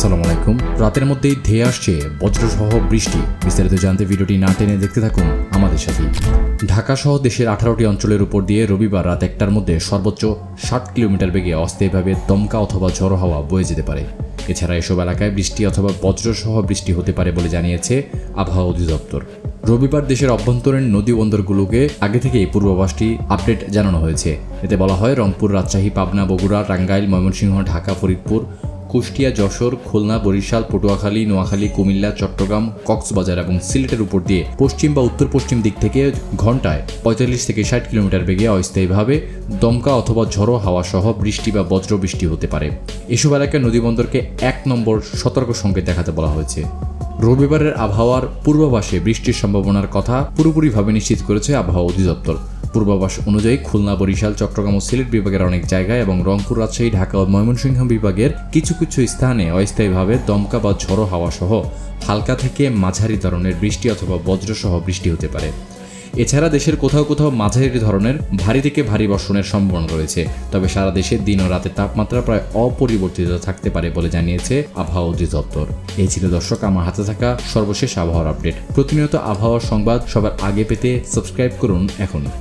আসসালামু আলাইকুম। রাতের মধ্যেই ধেয়ে আসছে বজ্রসহ বৃষ্টি। বিস্তারিত জানতে ভিডিওটি না টেনে দেখতে থাকুন আমাদের সাথেই। ঢাকা সহ দেশের 18টি অঞ্চলের উপর দিয়ে রবিবার রাত 1টার মধ্যে সর্বোচ্চ 60 কিলোমিটার বেগে অস্থায়ীভাবে দমকা অথবা ঝড়ো হাওয়া বয়ে যেতে পারে। এছাড়া এসব এলাকায় বৃষ্টি অথবা বজ্রসহ বৃষ্টি হতে পারে বলে জানিয়েছে আবহাওয়া অধিদপ্তর। রবিবার দেশের অভ্যন্তরীণ নদী বন্দরগুলোকে আগে থেকেই পূর্বাভাসটি আপডেট জানানো হয়েছে। এতে বলা হয়, রংপুর, রাজশাহী, পাবনা, বগুড়া, টাঙ্গাইল, ময়মনসিংহ, ঢাকা, ফরিদপুর, কুষ্টিয়া, যশোর, খুলনা, বরিশাল, পটুয়াখালী, নোয়াখালী, কুমিল্লা, চট্টগ্রাম, কক্সবাজার এবং সিলেটের উপর দিয়ে পশ্চিম বা উত্তর পশ্চিম দিক থেকে ঘন্টায় 45 থেকে 60 কিলোমিটার বেগে অস্থায়ীভাবে দমকা অথবা ঝড়ো হাওয়া সহ বৃষ্টি বা বজ্রবৃষ্টি হতে পারে। এসব এলাকায় নদীবন্দরকে 1 নম্বর সতর্ক সংকেত দেখাতে বলা হয়েছে। রবিবারের আবহাওয়ার পূর্বাভাসে বৃষ্টির সম্ভাবনার কথা পুরোপুরিভাবে নিশ্চিত করেছে আবহাওয়া অধিদপ্তর। পূর্বাভাস অনুযায়ী খুলনা, বরিশাল, চট্টগ্রাম ও সিলেট বিভাগের অনেক জায়গায় এবং রংপুর, রাজশাহী, ঢাকা ও ময়মনসিংহ বিভাগের কিছু কিছু স্থানে অস্থায়ীভাবে দমকা বা ঝড়ো হাওয়া সহ হালকা থেকে মাঝারি ধরনের বৃষ্টি অথবা বজ্রসহ বৃষ্টি হতে পারে। এছাড়া দেশের কোথাও কোথাও মাঝারি ধরনের ভারী থেকে ভারী বর্ষণের সম্ভাবনা রয়েছে। তবে সারা দেশে দিন ও রাতের তাপমাত্রা প্রায় অপরিবর্তিত থাকতে পারে বলে জানিয়েছে আবহাওয়া অধিদপ্তর। এই ছিল দর্শক আমার হাতে থাকা সর্বশেষ আবহাওয়ার আপডেট। প্রতিনিয়ত আবহাওয়ার সংবাদ সবার আগে পেতে সাবস্ক্রাইব করুন এখনই।